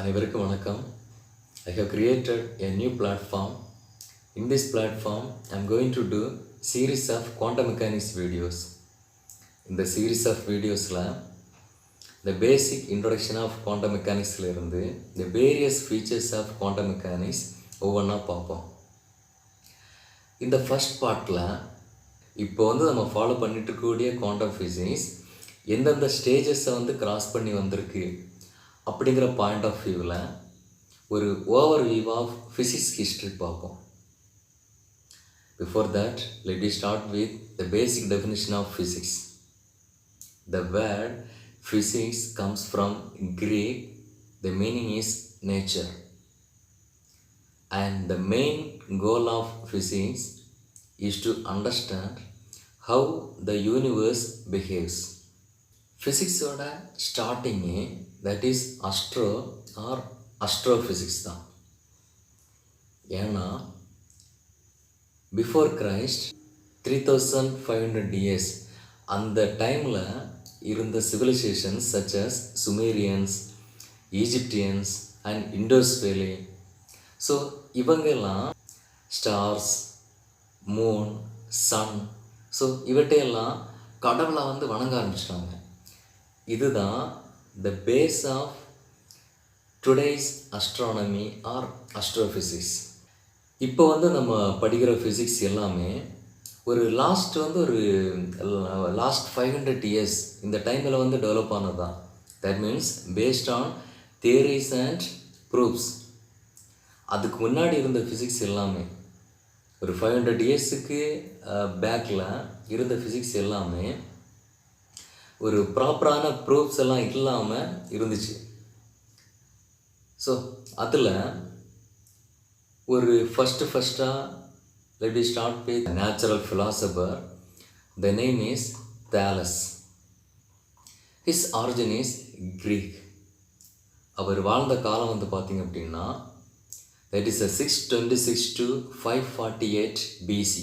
அனைவருக்கும் வணக்கம். I have created a new platform. In this platform, I am going to do series of quantum mechanics videos. In the series of videos, the basic introduction of quantum mechanics இருந்து the various features of quantum mechanics ஒவ்வொன்றா பார்ப்போம். இந்த first பார்ட்டில் இப்போ நம்ம follow பண்ணிட்டு இருக்கக்கூடிய quantum physics எந்தெந்த ஸ்டேஜஸை கிராஸ் பண்ணி வந்திருக்கு அப்படிங்கிற பாயிண்ட் ஆஃப் வியூவில் ஒரு overview of physics history பார்ப்போம். Before that let we start with the basic definition of physics. The word physics comes from Greek. The meaning is nature, and the main goal of physics is to understand how the universe behaves. Physics oda starting that is astro or astrophysics தான். ஏன்னா before Christ 3500 years அந்த டைமில் இருந்த civilisations such as Sumerians, ஈஜிப்டியன்ஸ் and இண்டோஸ் வேலி. So இவங்கெல்லாம் stars, Moon, Sun, so இவற்றையெல்லாம் கடவுளை வணங்க ஆரம்பிச்சிட்டாங்க. இதுதான் the base of today's astronomy or astrophysics. இப்போ நம்ம படிக்கிற ஃபிசிக்ஸ் எல்லாமே ஒரு லாஸ்ட் 500 years இந்த டைமில் டெவலப் ஆனது தான். That means based on theories and proofs. அதுக்கு முன்னாடி இருந்த ஃபிசிக்ஸ் எல்லாமே ஒரு 500 yearsக்கு பேக்கில் இருந்த ஃபிசிக்ஸ் எல்லாமே ஒரு ப்ராப்பரான ப்ரூஃப்ஸ் எல்லாம் இல்லாமல் இருந்துச்சு. ஸோ அதில் ஒரு ஃபஸ்ட்டாக let me start with a natural philosopher. The name is Thales. His origin is Greek. அவர் வாழ்ந்த காலம் பார்த்தீங்க அப்படின்னா that is a 626 to 548 BC.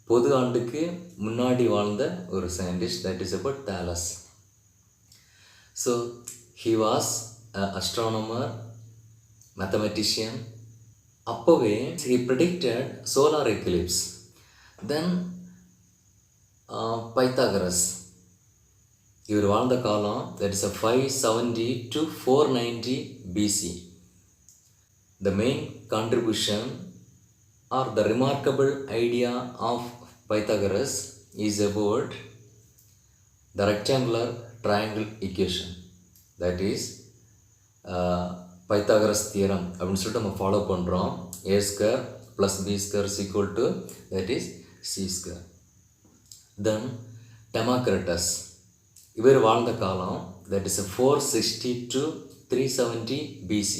பொது ஆண்டுக்கு முன்னாடி வாழ்ந்த ஒரு scientist, that is about Thales. So he was an astronomer, mathematician. அப்போவே he predicted solar eclipse. Then Pythagoras, இவர் வாழ்ந்த காலம் that is a 570 to 490 BC. The main contribution or the remarkable idea of Pythagoras is about the rectangular triangle equation. That is Pythagoras theorem அப்படின்னு சொல்லிட்டு நம்ம follow பண்ணுறோம். a square plus b square is equal to that is c square. Then Democritus, இவர் வாழ்ந்த காலம் that is 460 to 370 BC.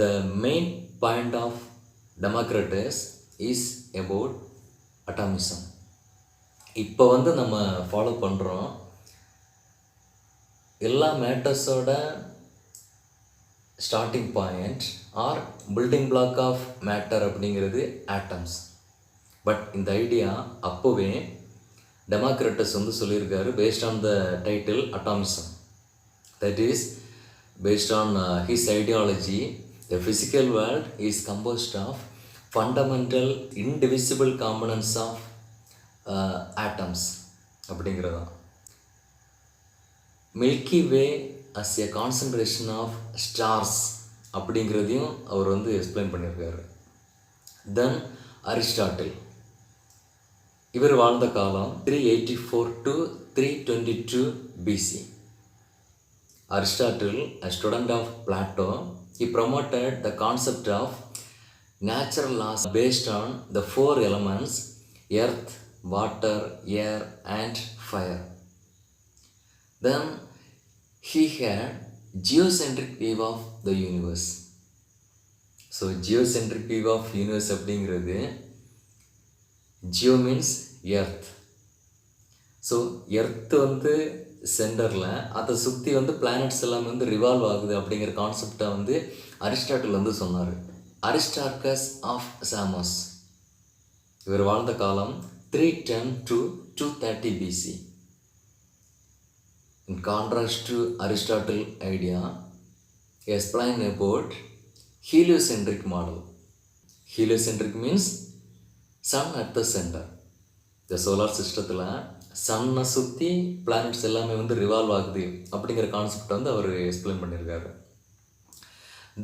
The main point of Democritus is about atomism. இப்போ நம்ம follow பண்ணுறோம் எல்லா மேட்டர்ஸோட starting point or building block of matter அப்படிங்கிறது atoms. But இந்த ஐடியா அப்போவே டெமோக்ரிட்டஸ் சொல்லியிருக்காரு based on the title atomism. That is based on his ideology the physical world is composed of fundamental indivisible components of atoms அப்படிங்கிறதான். Milky Way as a concentration of stars அப்படிங்கிறதையும் அவர் explain பண்ணியிருக்காரு. தென் Aristotle, இவர் வாழ்ந்த காலம் 384 to 322 BC. Aristotle, a student of Plato, he promoted the concept of natural laws based on the 4 elements earth, water, air and fire. Then he had geocentric view of the universe. So geocentric view of universe அப்படிங்கிறது geo means earth. So earth சென்டரில் அதை சுற்றி planets எல்லாமே revolve ஆகுது அப்படிங்கிற கான்செப்டை Aristotle சொன்னார். Aristarchus of Samos, இவர் வாழ்ந்த காலம் 310 to 230 BC. In contrast to Aristotle idea, explain about heliocentric model. Heliocentric means sun at the center. இந்த சோலார் சிஸ்டத்தில் சன்னை சுற்றி பிளானட்ஸ் எல்லாமே வந்து ரிவால்வ் ஆகுது அப்படிங்கிற கான்செப்ட் வந்து அவர் எக்ஸ்பிளைன் பண்ணியிருக்காரு.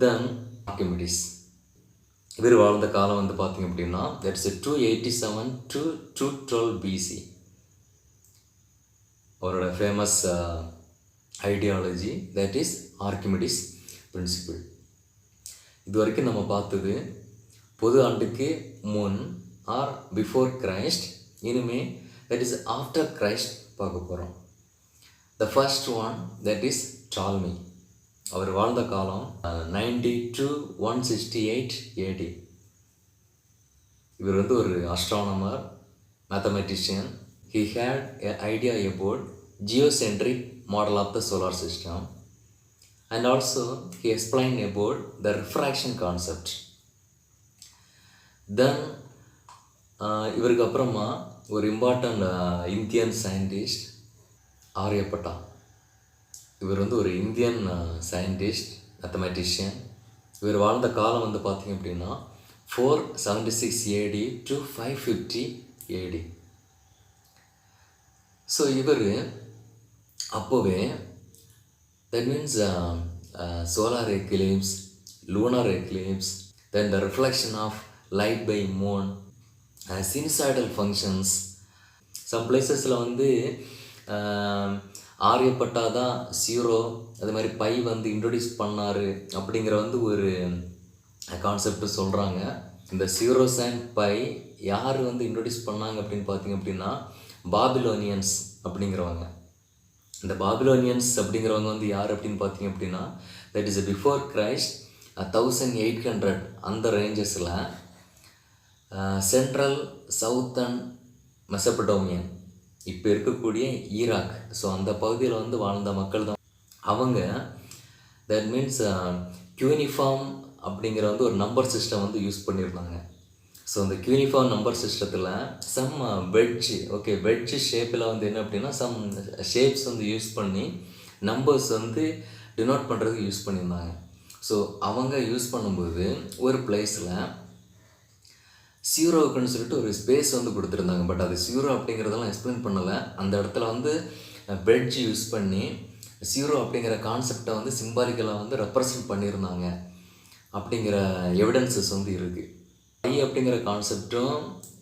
தென் ஆர்க்கிமிடிஸ், இவர் வாழ்ந்த காலம் வந்து பார்த்திங்க அப்படின்னா தட்ஸ் 287 to 212 BC. அவரோட famous ideology that is Archimedes principle. இது வரைக்கும் நம்ம பார்த்தது பொது ஆண்டுக்கு முன் ஆர் பிஃபோர் கிரைஸ்ட், இனிமே தட் இஸ் ஆஃப்டர் கிரைஸ்ட் பார்க்க போகிறோம். The first one that is Ptolemy. அவர் வாழ்ந்த காலம் 90 to 168 AD. இவர் வந்து ஒரு astronomer, mathematician. He had an idea about geocentric model of the solar system, and also he explained about the refraction concept. Then இவருக்கு அப்புறமா ஒரு இம்பார்ட்டண்ட் இந்தியன் சயின்டிஸ்ட் ஆரியப்பட்டா. இவர் வந்து ஒரு இந்தியன் சயின்டிஸ்ட், மேத்தமெட்டிஷியன். இவர் வாழ்ந்த காலம் வந்து பார்த்திங்க அப்படின்னா 476 AD to 550 AD. ஸோ இவர் அப்போவே that means solar eclipse, lunar eclipse, then the reflection of light by moon, sinusoidal functions. Some பிளேசஸில் வந்து ஆரியப்பட்டா தான் ஜீரோ, அது மாதிரி பை வந்து இன்ட்ரடியூஸ் பண்ணார் அப்படிங்கிற வந்து ஒரு கான்செப்ட் சொல்கிறாங்க. இந்த ஜீரோஸ் அண்ட் பை யார் வந்து இன்ட்ரடியூஸ் பண்ணாங்க அப்படின்னு பார்த்திங்க அப்படின்னா பாபிலோனியன்ஸ் அப்படிங்கிறவங்க. இந்த பாபிலோனியன்ஸ் அப்படிங்கிறவங்க வந்து யார் அப்படின்னு பார்த்திங்க அப்படின்னா தட் இஸ் பிஃபோர் கிரைஸ்ட் 1800 அந்த ரேஞ்சஸில் சென்ட்ரல் சவுத்தன் மெசபடோமியன், இப்போ இருக்கக்கூடிய ஈராக், ஸோ அந்த பகுதியில் வந்து வாழ்ந்த மக்கள் தான் அவங்க. தட் மீன்ஸ் யூனிஃபார்ம் அப்படிங்கிற வந்து ஒரு நம்பர் சிஸ்டம் வந்து யூஸ் பண்ணியிருந்தாங்க. ஸோ அந்த யூனிஃபார்ம் நம்பர் சிஸ்டத்தில் சம் வெட்ஜ் ஷேப்பில் வந்து என்ன அப்படின்னா சம் ஷேப்ஸ் வந்து யூஸ் பண்ணி நம்பர்ஸ் வந்து டினோட் பண்ணுறதுக்கு யூஸ் பண்ணியிருந்தாங்க. ஸோ அவங்க யூஸ் பண்ணும்போது ஒரு பிளேஸில் ஜீரோவுக்குன்னு சொல்லிட்டு ஒரு ஸ்பேஸ் வந்து கொடுத்துருந்தாங்க. பட் அது ஜீரோ அப்படிங்கிறதெல்லாம் எக்ஸ்பிளைன் பண்ணலை. அந்த இடத்துல வந்து வெட்ஜ் யூஸ் பண்ணி ஜீரோ அப்படிங்கிற கான்செப்டை வந்து சிம்பாலிக்கலாக வந்து ரெப்ரசன்ட் பண்ணியிருந்தாங்க அப்படிங்கிற எவிடன்சஸ் வந்து இருக்குது. பை அப்படிங்கிற கான்செப்டும்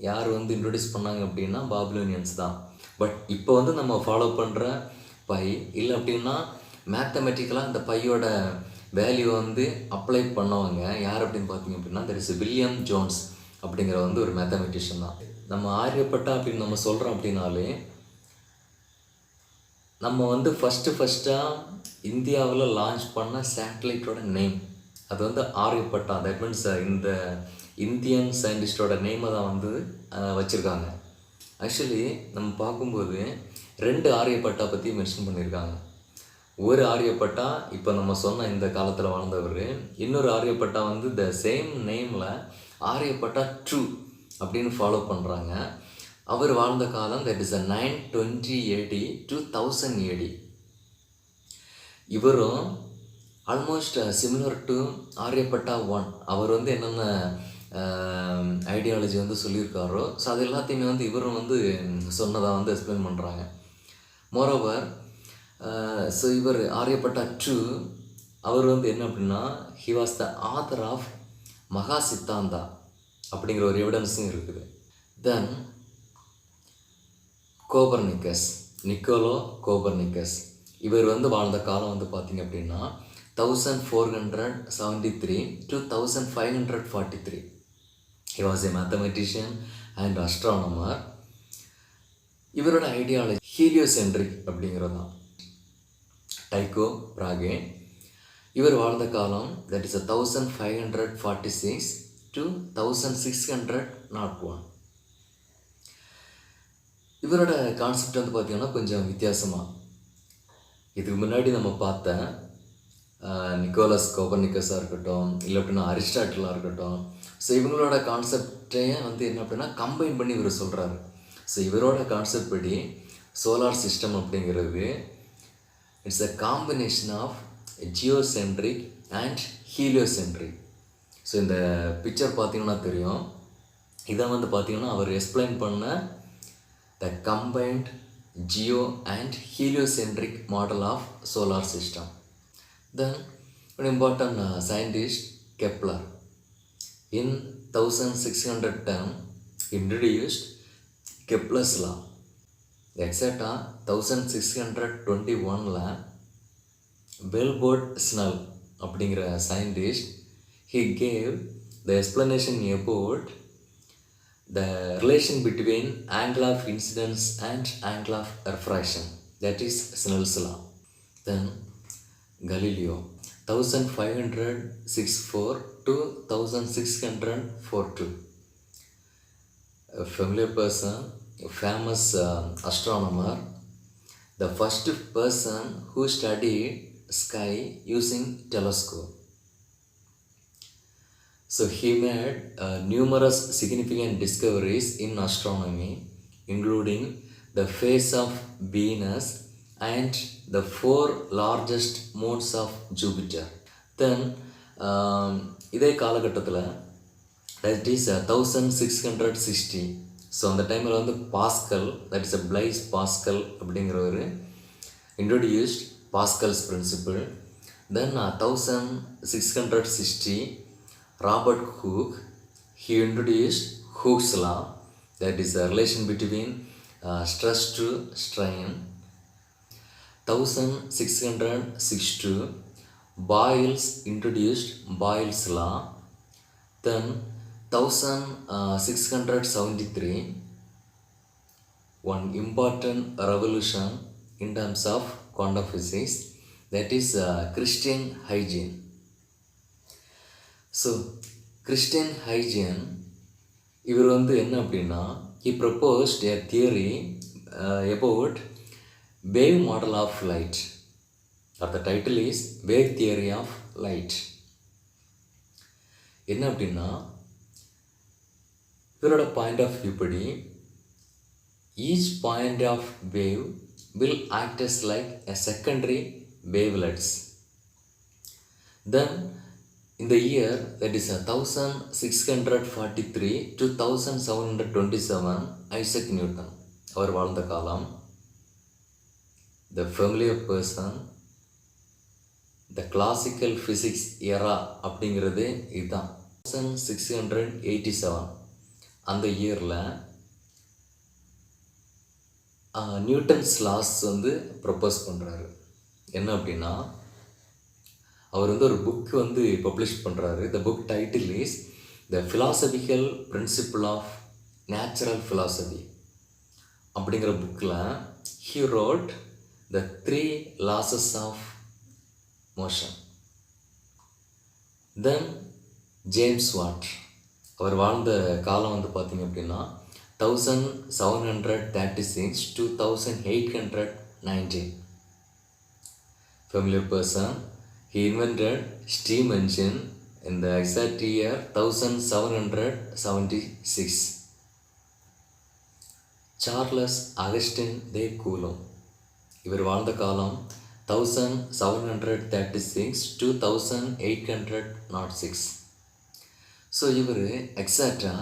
யார் வந்து இன்ட்ரடியூஸ் பண்ணாங்க அப்படின்னா பாபிலோனியன்ஸ் தான். பட் இப்போ வந்து நம்ம ஃபாலோ பண்ணுற பை இல்லை அப்படின்னா மேத்தமெட்டிக்கலாக இந்த பையோட வேல்யூ வந்து அப்ளை பண்ணவங்க யார் அப்படின்னு பார்த்தீங்க அப்படின்னா தட் இஸ் வில்லியம் ஜோன்ஸ் அப்படிங்கிற வந்து ஒரு மேத்தமெட்டிஷியன் தான். நம்ம ஆரியப்பட்டா அப்படின்னு நம்ம சொல்கிறோம் அப்படின்னாலே நம்ம வந்து ஃபஸ்ட்டாக இந்தியாவில் லான்ச் பண்ண சேட்டலைட்டோட நேம் அது வந்து ஆரியப்பட்டா. தட் மீன்ஸ் இந்த இந்தியன் சயின்டிஸ்டோட நேமை தான் வந்து வச்சுருக்காங்க. ஆக்சுவலி நம்ம பார்க்கும்போது 2 ஆரியப்பட்டா பற்றி மென்ஷன் பண்ணியிருக்காங்க. ஒரு ஆரியப்பட்டா இப்போ நம்ம சொன்ன இந்த காலத்தில் வாழ்ந்தவர், இன்னொரு ஆரியப்பட்டா வந்து த சேம் நேமில் ஆரியப்பட்டா 2 அப்படின்னு ஃபாலோ பண்ணுறாங்க. அவர் வாழ்ந்த காலம் that is 920 AD to 1000 AD. இவரும் ஆல்மோஸ்ட் சிமிலர் டு ஆரியப்பட்டா 1. அவர் வந்து என்னென்ன ஐடியாலஜி வந்து சொல்லியிருக்காரோ ஸோ அது எல்லாத்தையுமே வந்து இவரும் வந்து சொன்னதாக வந்து எக்ஸ்பிளைன் பண்ணுறாங்க. மோரோவர் ஸோ இவர் ஆரியப்பட்டா 2 அவர் வந்து என்ன அப்படின்னா he was the author of Maha Siddhanta அப்படிங்கிற ஒரு எவிடன்ஸும் இருக்குது. தென் கோபர்னிக்கஸ், நிக்கோலோ கோபர்னிக்கஸ், இவர் வந்து வாழ்ந்த காலம் வந்து பார்த்திங்க அப்படின்னா 1473 to 1543. He was a mathematician and astronomer. இவரோட ஐடியாலஜி ஹீலியோசென்ட்ரிக் அப்படிங்கிறது தான். டைக்கோ பிராகே, இவர் வாழ்ந்த காலம் தட் இஸ் 1546 to 1601. இவரோட கான்செப்ட் வந்து பார்த்திங்கன்னா கொஞ்சம் வித்தியாசமாக. இதுக்கு முன்னாடி நம்ம பார்த்த நிக்கோலஸ் கோபர்னிக்கஸாக இருக்கட்டும் இல்லை அப்படின்னா அரிஸ்டாட்டிலாக இருக்கட்டும், ஸோ இவங்களோட கான்செப்டையே வந்து என்ன அப்படின்னா கம்பைன் பண்ணி இவர் சொல்கிறாரு. ஸோ இவரோட கான்செப்ட் படி சோலார் சிஸ்டம் அப்படிங்கிறது it's a combination of geocentric and heliocentric. So இந்த பிக்சர் பார்த்தீங்கன்னா தெரியும். இதை வந்து பார்த்தீங்கன்னா அவர் எக்ஸ்பிளைன் பண்ண the combined geo and heliocentric model of solar system. Then an important scientist Kepler in 1610 introduced Kepler's law. Exact 1621ல Wilbur Snell அப்படிங்கிற scientist he gave the explanation about the relation between angle of incidence and angle of refraction, that is Snell's law. Then Galileo 1564 to 1642, a familiar person, a famous astronomer, the first person who studied sky using telescope. So he made numerous significant discoveries in astronomy, including the phase of Venus and the 4 largest moons of Jupiter. Then இதே காலகட்டத்தில் that is 1660. So அந்த டைமில் வந்து pascal, that is Blaise Pascal அப்படிங்கிறவர் introduced Pascal's principle. Then 1660 Robert Hooke, he introduced Hooke's law, that is the relation between stress to strain. 1662 Boyle's introduced Boyle's law. Then 1673 one important revolution in terms of quantum physics, that is Christian Huygens. So Christian Huygens இவர் வந்து என்ன அப்படின்னா he proposed a theory about wave model of light, or the title is wave theory of light. என்ன அப்படின்னா இவரோட point of view படி each point of wave will act as like a secondary wavelets. Then in the year, that is 1643 to 1727, Isaac Newton, அவர் வாழ்ந்த காலம், the familiar person, the classical physics era அப்படிங்கிறது இதுதான். 1687 அந்த இயரில் நியூட்டன்ஸ் லாஸ் வந்து propose பண்ணுறாரு. என்ன அப்படின்னா அவர் வந்து ஒரு புக் வந்து பப்ளிஷ் பண்ணுறாரு. The book title is the philosophical principle of natural philosophy. அப்படிங்கிற புக்கில் he wrote the 3 laws of motion. Then James Watt, அவர் வாழ்ந்த காலம் வந்து பார்த்திங்க அப்படின்னா 1736 to 1819. Familiar person, he invented steam engine in the exact year 1776. Charles Augustine they coulomb, இவர் வாழ்ந்த காலம் 1736 to 1806. ஸோ இவர் எக்ஸாக்டாக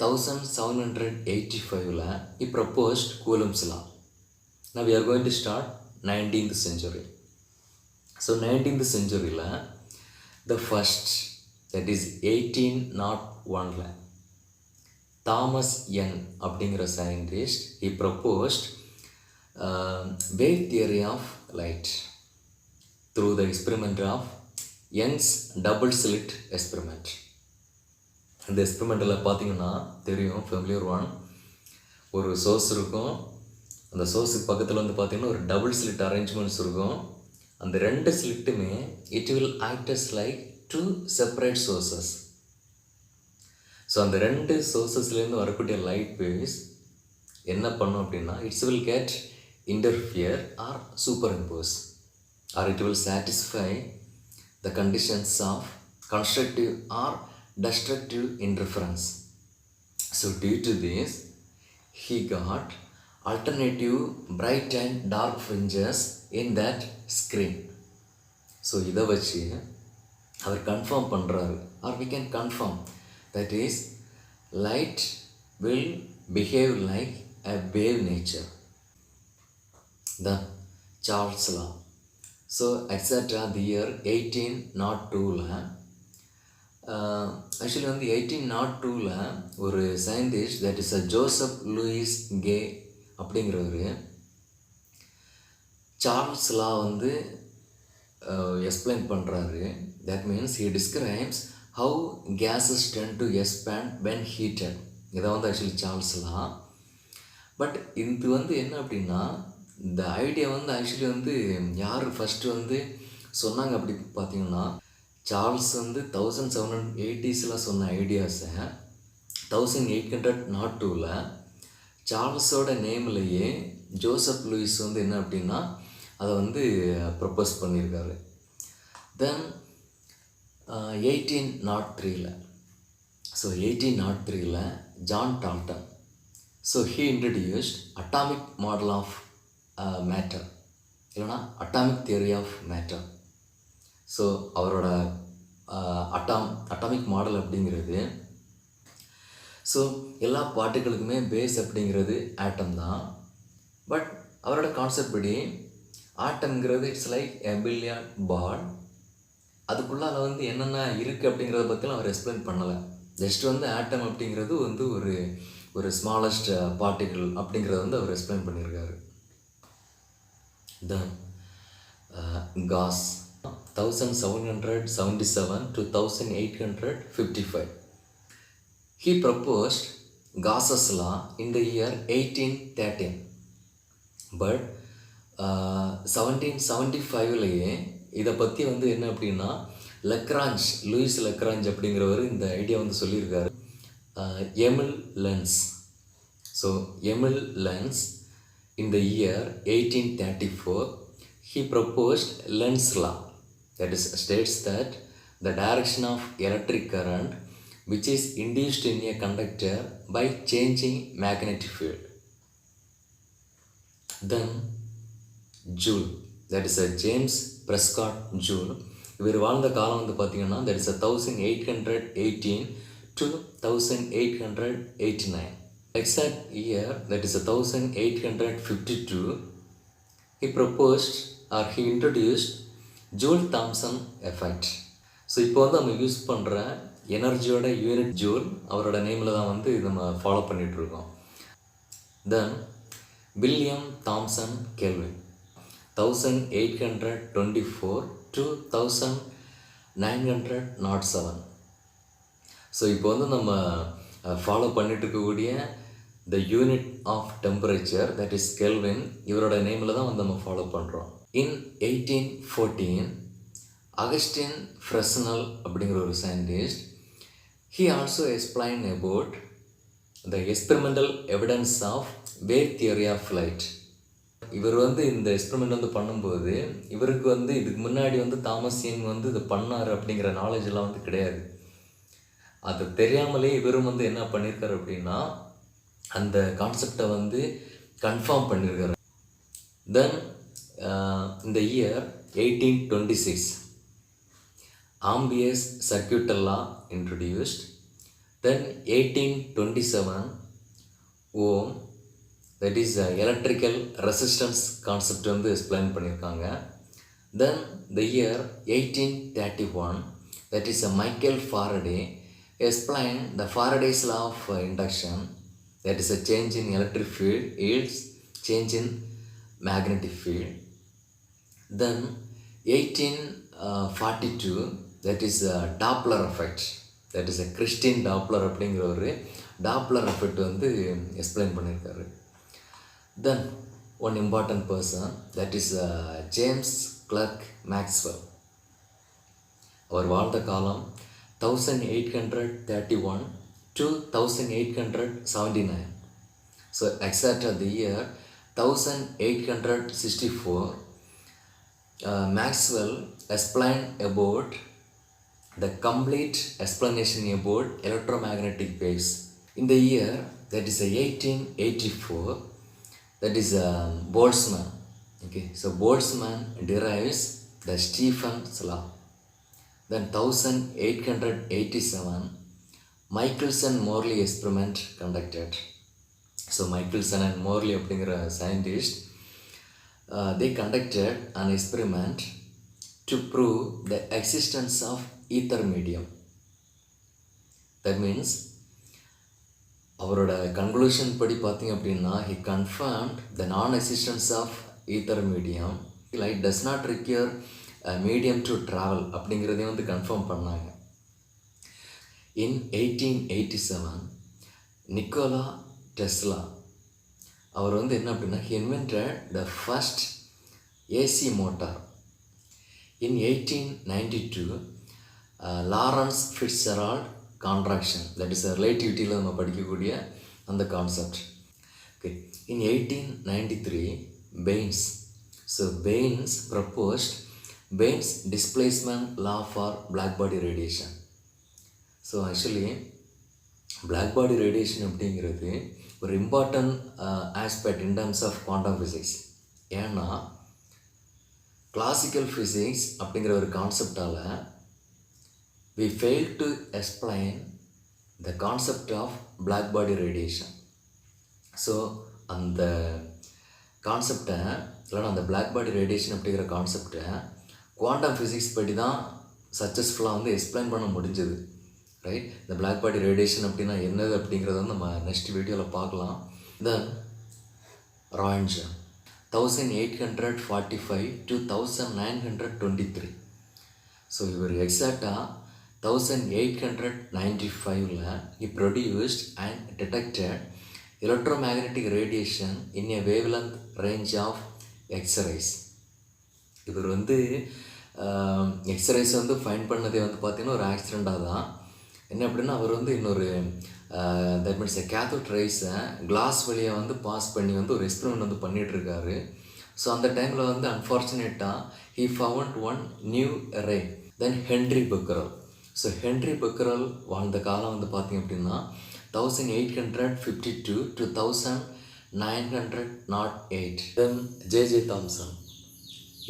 1785ல் he proposed Coulomb's law. Now we are going to start 19th century. ஸோ 19th centuryயில் the first, that is 1801ல் Thomas Young அப்படிங்கிற scientist he proposed wave theory of light through the experiment of Young's double slit experiment. இந்த எக்ஸ்பெரிமெண்ட்டில் பார்த்தீங்கன்னா தெரியும், familiar one, ஒரு source இருக்கும், அந்த சோர்ஸுக்கு பக்கத்தில் வந்து பார்த்திங்கன்னா ஒரு டபுள் ஸ்லிட் அரேஞ்ச்மெண்ட்ஸ் இருக்கும். அந்த 2 ஸ்லிட்டுமே it will act as like 2 separate sources. ஸோ அந்த 2 சோர்ஸஸ்லேருந்து வரக்கூடிய லைட் வேவ்ஸ் என்ன பண்ணும் அப்படின்னா it's will get interfere or superimpose or it will satisfy the conditions of constructive or destructive interference. So due to this, he got alternative bright and dark fringes in that screen. So இதை வச்சு அவர் confirm பண்ணுறாரு. Or we can confirm that is light will behave like a wave nature. The Charles law. So etc. the year 1802ல actually வந்து 1802ல ஒரு scientist that is Joseph Louis Gay அப்படிங்கிறவர் Charles law வந்து எக்ஸ்பிளைன் பண்ணுறாரு. That means he describes how gases tend to expand when heated. இதை வந்து actually Charles law. But இது வந்து என்ன அப்படின்னா, இந்த ஐடியா வந்து ஆக்சுவலி வந்து யார் ஃபஸ்ட்டு வந்து சொன்னாங்க அப்படி பார்த்தீங்கன்னா, சார்ல்ஸ் வந்து 1780s சொன்ன ஐடியாஸை 1802ல் சார்ல்ஸோட நேம்லேயே ஜோசப் லூயிஸ் வந்து என்ன அப்படின்னா அதை வந்து ப்ரப்போஸ் பண்ணியிருக்காரு. தென் 1803ல் ஸோ 1803ல் John Dalton so he introduced atomic model of matter, இல்லைனா atomic theory of matter. So அவரோட அட்டாமிக் மாடல் அப்படிங்கிறது, ஸோ எல்லா பார்ட்டிகளுக்குமே பேஸ் அப்படிங்கிறது ஆட்டம் தான். பட் அவரோட கான்செப்ட் படி ஆட்டம்ங்கிறது இட்ஸ் லைக் எ பில்லியர்ட் பால். அதுக்குள்ளால வந்து என்னென்ன இருக்குது அப்படிங்கிறத பற்றிலாம் அவர் எக்ஸ்பிளைன் பண்ணலை. ஜஸ்ட் வந்து ஆட்டம் அப்படிங்கிறது வந்து ஒரு ஸ்மாலஸ்ட் பார்ட்டிகிள் அப்படிங்கிறத வந்து அவர் எக்ஸ்பிளைன் பண்ணியிருக்காரு. தென் cos 1777 to 1855. He proposed Gauss's law in the year 1813. But 1775லேயே இதை பற்றி வந்து என்ன அப்படின்னா லக்ராஞ்ச், லூயிஸ் லக்ராஞ்ச் அப்படிங்கிறவர் இந்த ஐடியா வந்து சொல்லியிருக்காரு. Emil lens. So Emil lens in the year 1834 he proposed Lenz's law. That is states that the direction of electric current which is induced in a conductor by changing magnetic field. Then Joule, that is James Prescott Joule. இவர் வாழ்ந்த காலம் வந்து பார்த்தீங்கன்னா that is 1818 to 1889. Exact year that is 1852 he proposed or he introduced joule-Thomson effect. So இப்போ வந்து நம்ம use பண்ணுற எனர்ஜியோட unit joule, அவரோட நேமில் தான் வந்து இது நம்ம ஃபாலோ பண்ணிகிட்ருக்கோம். Then William Thomson Kelvin 1824 to 1907. So இப்போ வந்து நம்ம ஃபாலோ பண்ணிட்டு இருக்கக்கூடிய the unit of temperature that is Kelvin, இவரோட நேமில் தான் வந்து நம்ம ஃபாலோ பண்ணுறோம். In 1814 அகஸ்டின் ஃப்ரெஸ்னல் அப்படிங்கிற ஒரு scientist he also explained about the experimental evidence of wave theory of light. இவர் வந்து இந்த எக்ஸ்பெரிமெண்ட் வந்து பண்ணும்போது இவருக்கு வந்து இதுக்கு முன்னாடி வந்து தாமஸ் யங் வந்து இதை பண்ணார் அப்படிங்கிற நாலேஜ் எல்லாம் வந்து கிடையாது. அது தெரியாமலே இவரும் வந்து என்ன பண்ணியிருக்காரு அப்படின்னா அந்த கான்செப்டை வந்து கன்ஃபார்ம் பண்ணியிருக்காரு. தென் in the year 1826 Ampere's circuit law introduced. Then 1827 Ohm, that is electrical resistance concept வந்து explain பண்ணியிருக்காங்க. Then the year 1831 that is Michael Faraday explained the Faraday's law of induction, that is a change in electric field yields change in magnetic field. Then 1842 that is Doppler effect, that is Christian Doppler அப்படிங்கிற ஒரு Doppler effect வந்து explain பண்ணியிருக்காரு. Then one important person that is James Clerk Maxwell. அவர் வாழ்ந்த காலம் 1831 to 1879. So எக்ஸாக்டாக the year 1864 Maxwell explained about the complete explanation about electromagnetic waves. In the year that is 1884 that is Boltzmann. Okay, so Boltzmann derives the Stephen's law. Then 1887, Michelson-Morley experiment conducted. So Michelson and Morley அப்படிங்கிற scientist, they conducted an experiment to prove the existence of ether medium. That means அவரோட conclusion படி பார்த்தீங்க அப்படின்னா he confirmed the non-existence of ether medium. Light does not require a medium to travel அப்படிங்கிறதையும் வந்து confirm பண்ணாங்க. In 1887, Nikola Tesla அவர் வந்து என்ன அப்படின்னா he invented the first AC motor. In 1892, Lawrence Fitzgerald contraction, that is relativity-ல நம்ம படிக்கக்கூடிய அந்த concept. Okay. In 1893, Baines. So Baines proposed Baines displacement law for black body radiation. So actually black body radiation அப்படிங்கிறது ஒரு important aspect in terms of quantum physics. ஏன்னா classical physics அப்படிங்கிற ஒரு கான்செப்டால் we fail to explain the concept of black body radiation. So அந்த கான்செப்டை இல்லைனா அந்த black body radiation அப்படிங்கிற கான்செப்டை குவாண்டம் ஃபிசிக்ஸ் படி தான் சக்ஸஸ்ஃபுல்லாக வந்து எக்ஸ்பிளைன் பண்ண முடிஞ்சது. ரைட், இந்த black body radiation அப்படின்னா என்னது அப்படிங்கிறத வந்து நம்ம நெக்ஸ்ட் வீடியோவில் பார்க்கலாம். தென் ரான்ஜன் 1845 to 1923. ஸோ இவர் எக்ஸாக்டாக 1895 he produced and detected electromagnetic radiation in a wavelength range of X-rays. இவர் வந்து எக்ஸ்ரேஸ் வந்து ஃபைண்ட் பண்ணதே வந்து பார்த்திங்கன்னா ஒரு ஆக்சிடெண்ட்டாக தான். என்ன அப்படின்னா அவர் வந்து இன்னொரு தட் மீன்ஸ் கேத்தோட் ரைஸை கிளாஸ் வழியாக வந்து பாஸ் பண்ணி வந்து ஒரு எக்ஸ்பெரிமெண்ட் வந்து பண்ணிகிட்ருக்காரு. ஸோ அந்த டைமில் வந்து அன்ஃபார்ச்சுனேட்டாக he found one new array. Then Henry Becquerel. So Henry Becquerel வாழ்ந்த காலம் வந்து பார்த்திங்க அப்படின்னா 1852 to 1908. தென் ஜே தாம்சன்,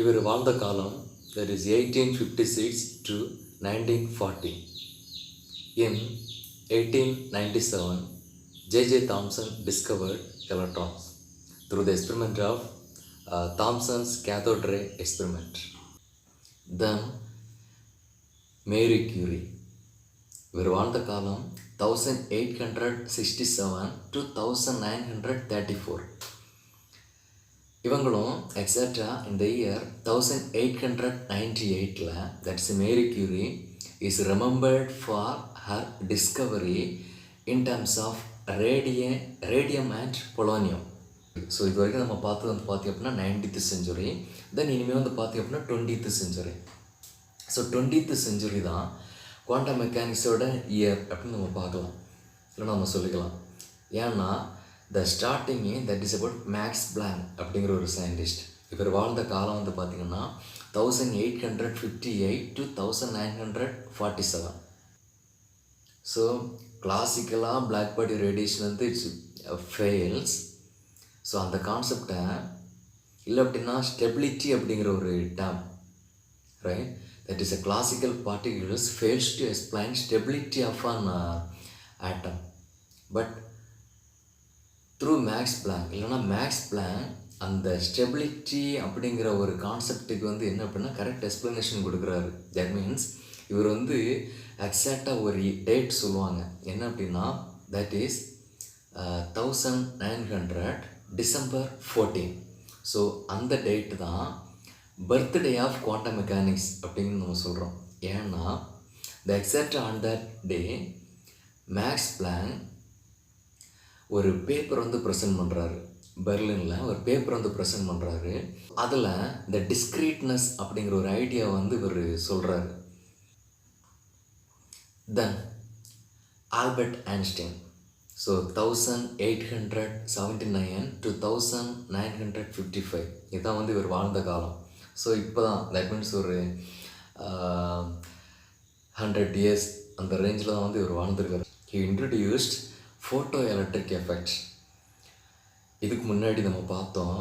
இவர் வாழ்ந்த காலம் that is 1856 to 1940. In 1897, J. Thomson discovered electrons through the experiment of Thomson's cathode ray experiment. Then Marie Curie, இவர் வாழ்ந்த காலம் 1867 to 1934. இவங்களும் எக்ஸாக்டாக இந்த year 1898, that's Marie Curie is remembered for her discovery in terms of radium and polonium. So இது வரைக்கும் நம்ம பார்த்தது வந்து பார்த்திங்க அப்படின்னா 19th century. தென் இனிமேல் வந்து பார்த்திங்க அப்படின்னா 20th century. So 20th century தான் குவாண்டம் மெக்கானிக்ஸோட இயர் அப்படின்னு நம்ம பார்க்கலாம், இல்லைன்னா நம்ம சொல்லிக்கலாம். ஏன்னா the starting that is about Max Planck அப்படிங்கிற ஒரு சயின்டிஸ்ட். இவர் வாழ்ந்த காலம் வந்து பார்த்திங்கன்னா 1858 to 1947. ஸோ கிளாசிக்கலாக black body radiation வந்து இட்ஸ் ஃபெயில்ஸ். ஸோ அந்த கான்செப்டை இல்லை அப்படின்னா ஸ்டெபிலிட்டி அப்படிங்கிற ஒரு term, right, that is a classical particles fails to explain stability of an atom. But through Max Planck, இல்லைனா மேக்ஸ் பிளாங்க் அந்த ஸ்டெபிலிட்டி அப்படிங்கிற ஒரு கான்செப்டுக்கு வந்து என்ன அப்படின்னா கரெக்ட் எக்ஸ்ப்ளனேஷன் கொடுக்குறாரு. தட் மீன்ஸ் இவர் வந்து எக்ஸாக்டாக ஒரு டேட் சொல்லுவாங்க, என்ன அப்படின்னா தட் இஸ் 1900 December 14. ஸோ அந்த டேட்டு தான் பர்த்டே ஆஃப் குவாண்டம் மெக்கானிக்ஸ் அப்படின்னு நம்ம சொல்கிறோம். ஏன்னா the exact on that day Max Planck ஒரு பேப்பர் வந்து ப்ரெசென்ட் பண்ணுறாரு, பெர்லினில் ஒரு பேப்பர் வந்து ப்ரெசென்ட் பண்ணுறாரு. அதில் இந்த டிஸ்க்ரீட்னஸ் அப்படிங்கிற ஒரு ஐடியா வந்து இவர் சொல்கிறாரு. தென் ஆல்பர்ட் ஐன்ஸ்டைன், ஸோ 1879 to 1955 இதுதான் வந்து இவர் வாழ்ந்த காலம். ஸோ இப்போ தான் தட் மீன்ஸ் ஒரு 100 years அந்த ரேஞ்சில் தான் வந்து இவர் வாழ்ந்துருக்கார். He introduced photoelectric effect. இதுக்கு முன்னாடி நம்ம பார்த்தோம்,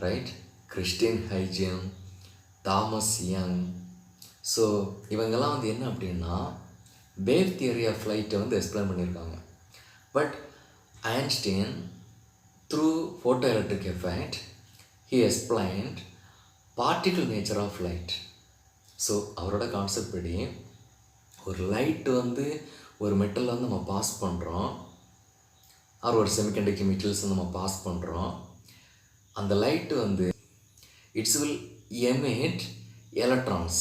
right, Christian Huygens, Thomas Young, so இவங்கெல்லாம் வந்து என்ன அப்படின்னா வேவ் தியரி ஆஃப் லைட்டை வந்து எக்ஸ்பிளைன் பண்ணியிருக்காங்க. But Einstein through photo electric effect he explained particle nature of light. So அவரோட கான்செப்ட் படி ஒரு லைட்டு வந்து ஒரு மெட்டலில் வந்து நம்ம பாஸ் பண்ணுறோம், ஒரு செமிகண்டக்டிவ் மெட்டீரியல்ஸ் வந்து நம்ம பாஸ் பண்ணுறோம். அந்த லைட்டு வந்து it's will emit electrons.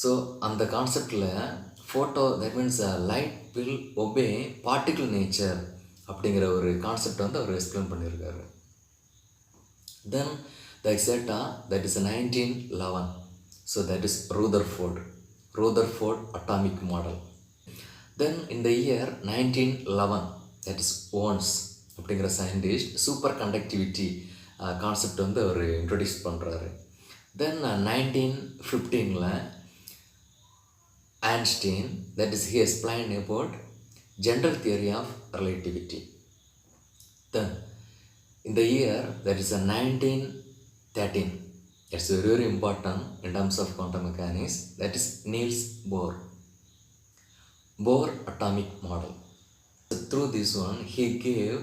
So அந்த கான்செப்டில் photo that means light will obey particle nature அப்படிங்கிற ஒரு கான்செப்டை வந்து அவர் எக்ஸ்பிளைன் பண்ணியிருக்காரு. Then the Exeta, that is 1911. So that is Rutherford atomic model. Then in the year 1911, that is Once அப்படிங்கிற scientist super conductivity concept வந்து அவர் introduce பண்ணுறாரு. தென் 1915 Einstein, that is he explained about general theory of relativity. Then in the year that is 1913, it's very important in terms of quantum mechanics, that is Niels Bohr atomic model. Through this one he gave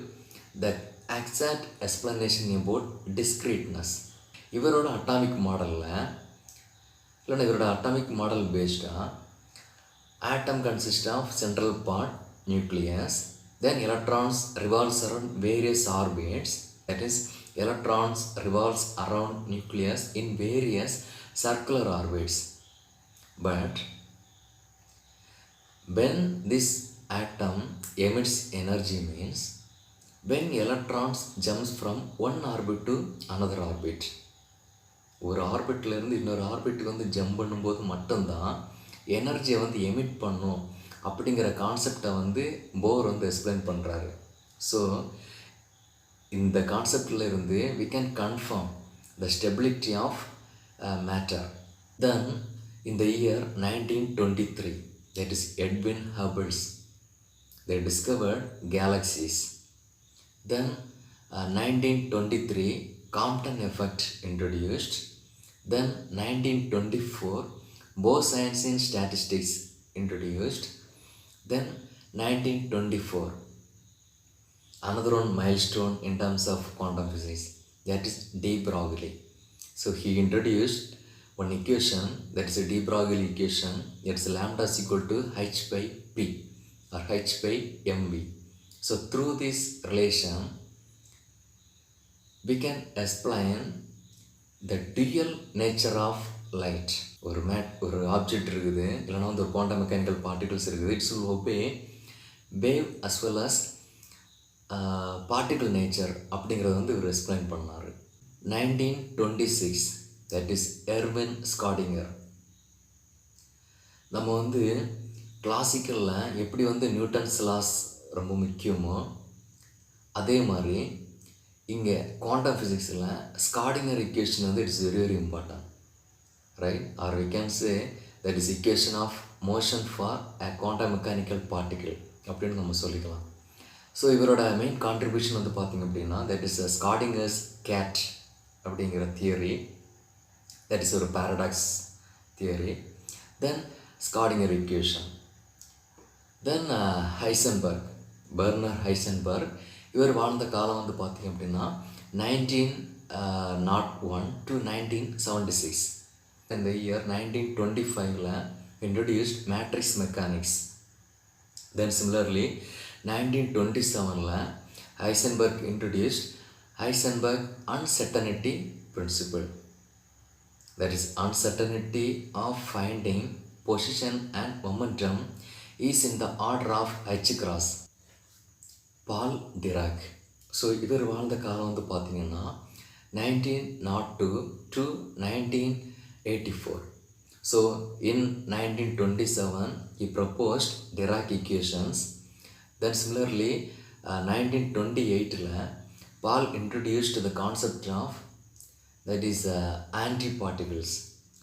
the exact explanation about discreteness. இவரோட atomic மாடலில் இல்லைன்னா இவரோட atomic model பேஸ்டாக atom consists of central part nucleus, then electrons revolves around various orbits. That is, electrons revolves around nucleus in various circular orbits. But when this atom emits energy means when electrons jumps from one orbit to another orbit. ஒரு ஆர்பிட்லேருந்து இன்னொரு ஆர்பிட்டுக்கு வந்து jump பண்ணும்போது மட்டும்தான் எனர்ஜியை வந்து emit பண்ணும் அப்படிங்கிற கான்செப்டை வந்து போர் வந்து எக்ஸ்பிளைன் பண்ணுறாரு. ஸோ இந்த கான்செப்டில் இருந்து we can confirm the stability of matter. Then in the year 1923, that is Edwin Hubble, they discovered galaxies. Then 1923 Compton effect introduced. Then 1924 Bose-Einstein statistics introduced. Then 1924 another one milestone in terms of quantum physics, that is de Broglie. So he introduced one equation, that is a de Broglie equation. It's lambda is equal to h by p or h by mv. So through this relation we can explain the dual nature of light. ஒரு object இருக்குது, இல்லைனா வந்து ஒரு quantum mechanical particles இருக்குது. It's will obey wave as well as particle nature அப்படிங்கிறத வந்து இவர் explain பண்ணார். 1926, தட் இஸ் எர்வின் ஸ்காடிங்கர். நம்ம வந்து கிளாசிக்கலில் எப்படி வந்து நியூட்டன்ஸ் லாஸ் ரொம்ப முக்கியமோ அதே மாதிரி இங்கே குவாண்டம் ஃபிசிக்ஸில் ஸ்காடிங்கர் இக்குவேஷன் வந்து it's very very important, right? Or we can say that is equation of motion for a quantum mechanical particle அப்படின்னு நம்ம சொல்லிக்கலாம். ஸோ இவரோட மெயின் கான்ட்ரிபியூஷன் வந்து பார்த்திங்க அப்படின்னா தட் இஸ் ஸ்காடிங்கர்ஸ் கேட் அப்படிங்கிற தியரி, தட் இஸ் ஒரு பேரடாக்ஸ் தியரி. தென் ஸ்காடிங்கர் இக்குவேஷன். தென் பெர்னர் Heisenberg, இவர் வாழ்ந்த காலம் வந்து பார்த்திங்க அப்படின்னா 1901 to 1976. In the year 1925 introduced matrix mechanics. Then similarly 1927 Heisenberg introduced Heisenberg uncertainty principle, that is uncertainty of finding position and momentum is in the order of h cross. Paul Dirac. So இவர் வாழ்ந்த காலம் வந்து பார்த்திங்கன்னா 1902 to 1984. So in 1927 he proposed Dirac equations. Then similarly 1928 Paul introduced the concept of, that is antiparticles.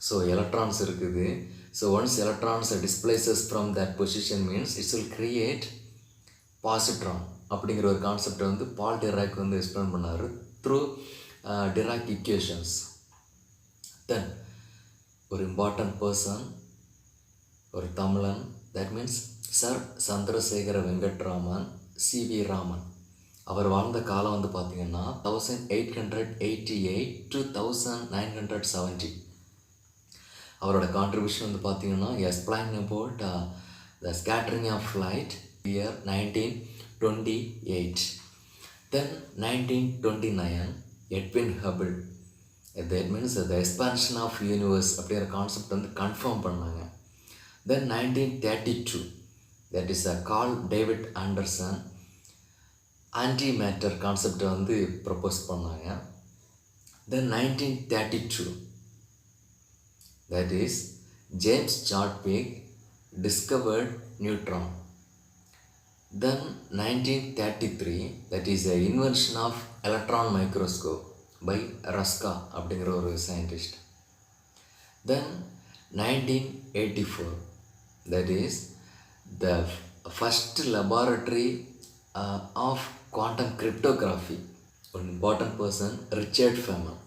So electrons இருக்குது. So once electrons displaces from that position means it will create positron அப்படிங்கிற ஒரு கான்செப்டை வந்து Paul Dirac வந்து explain பண்ணார் through Dirac equations. Then ஒரு important person, ஒரு தமிழன், that means sir Chandrasekhara Venkataraman, CV Raman. அவர் வாழ்ந்த காலம் வந்து பார்த்திங்கன்னா 1888 to 1970. அவரோட கான்ட்ரிபியூஷன் வந்து பார்த்திங்கன்னா explain about the scattering of light year 1928. Then 1929 Edwin Hubble, that means the expansion of universe அப்படிங்கிற கான்செப்ட் வந்து கன்ஃபார்ம் பண்ணாங்க. Then 1932 that is Carl David Anderson antimatter கான்செப்டை வந்து ப்ரப்போஸ் பண்ணாங்க. Then 1932 that is James Chadwick discovered neutron. Then 1933 that is the invention of electron microscope by ரஸ்கா அப்படிங்கிற ஒரு scientist. Then 1984 that is the first laboratory of quantum cryptography. ஒரு important person Richard Feynman.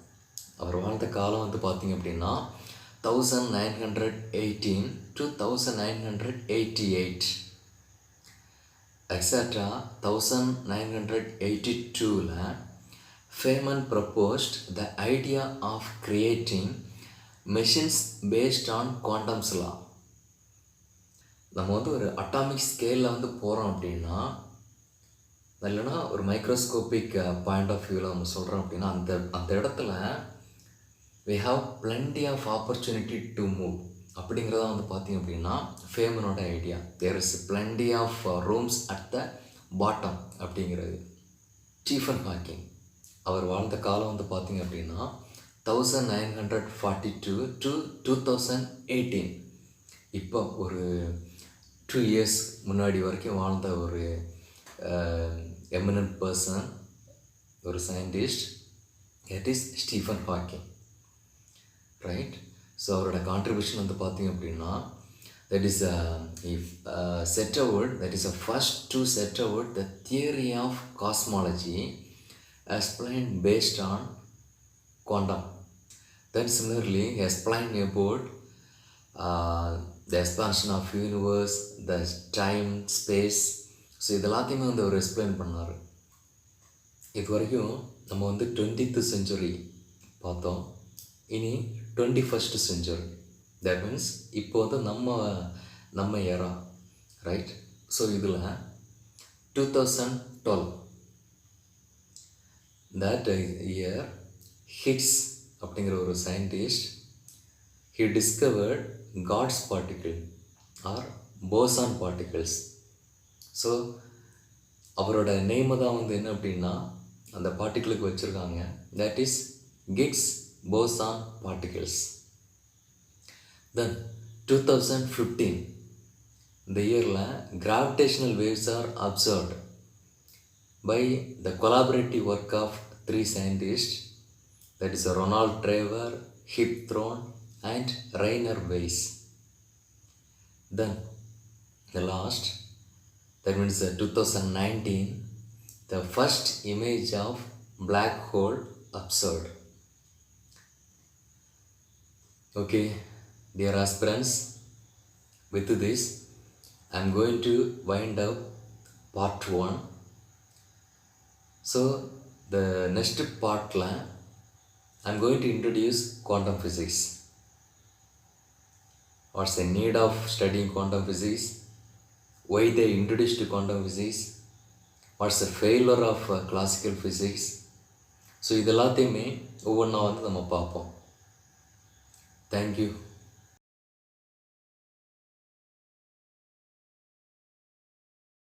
அவர் வாழ்ந்த காலம் வந்து பார்த்திங்க அப்படின்னா 1918 to 1988. எக்ஸட்ரா 1982ல் Feynman proposed the idea of creating machines based on quantum's law. நம்ம வந்து ஒரு அட்டாமிக் ஸ்கேலில் வந்து போகிறோம் அப்படின்னா, இல்லைனா ஒரு மைக்ரோஸ்கோபிக் பாயிண்ட் ஆஃப் வியூவில் நம்ம சொல்கிறோம் அப்படின்னா, அந்த இடத்துல we have plenty of opportunity to move அப்படிங்கிறத வந்து பார்த்திங்க அப்படின்னா ஃபேமனோட idea. there is plenty of rooms at the bottom அப்படிங்கிறது. ஸ்டீஃபன் ஹாக்கிங் அவர் வாழ்ந்த காலம் வந்து பார்த்திங்க அப்படின்னா 1942 to 2018. இப்போ ஒரு 2 years முன்னாடி வரைக்கும் வாழ்ந்த ஒரு எமினன்ட் பர்சன், ஒரு scientist, that is Stephen Hawking, right. So அவரோட கான்ட்ரிபியூஷன் வந்து பார்த்திங்க அப்படின்னா that is set out, that is the first to set out the theory of cosmology explained based on quantum. Then similarly he explained about the expansion of universe, the time, space. So இதெல்லாத்தையுமே வந்து அவர் explain பண்ணார். இது வரைக்கும் நம்ம வந்து 20th century பார்த்தோம். இனி 21st century, that means இப்போ வந்து நம்ம ஏரா, ரைட். ஸோ இதில் 2012 that year ஹிக்ஸ் அப்படிங்கிற ஒரு scientist he discovered God's particle or boson particles. So அவரோட நேமை தான் வந்து என்ன அப்படின்னா அந்த பார்ட்டிக்கிளுக்கு வச்சுருக்காங்க, that is Hicks boson particles. Then 2015 இந்த இயரில் gravitational waves are observed by the collaborative work of 3 scientists, that is Ronald Trevor, Kip Thorne and Rainer Weiss. Then the last, that means 2019, the first image of black hole observed. Okay, dear aspirants, with this I am going to wind up part 1. So the next part I am going to introduce quantum physics. What's the need of studying quantum physics? Why they introduced quantum physics? What's the failure of classical physics? So இதெல்லாத்தையுமே ஒவ்வொன்றா வந்து நம்ம பார்ப்போம். Thank you.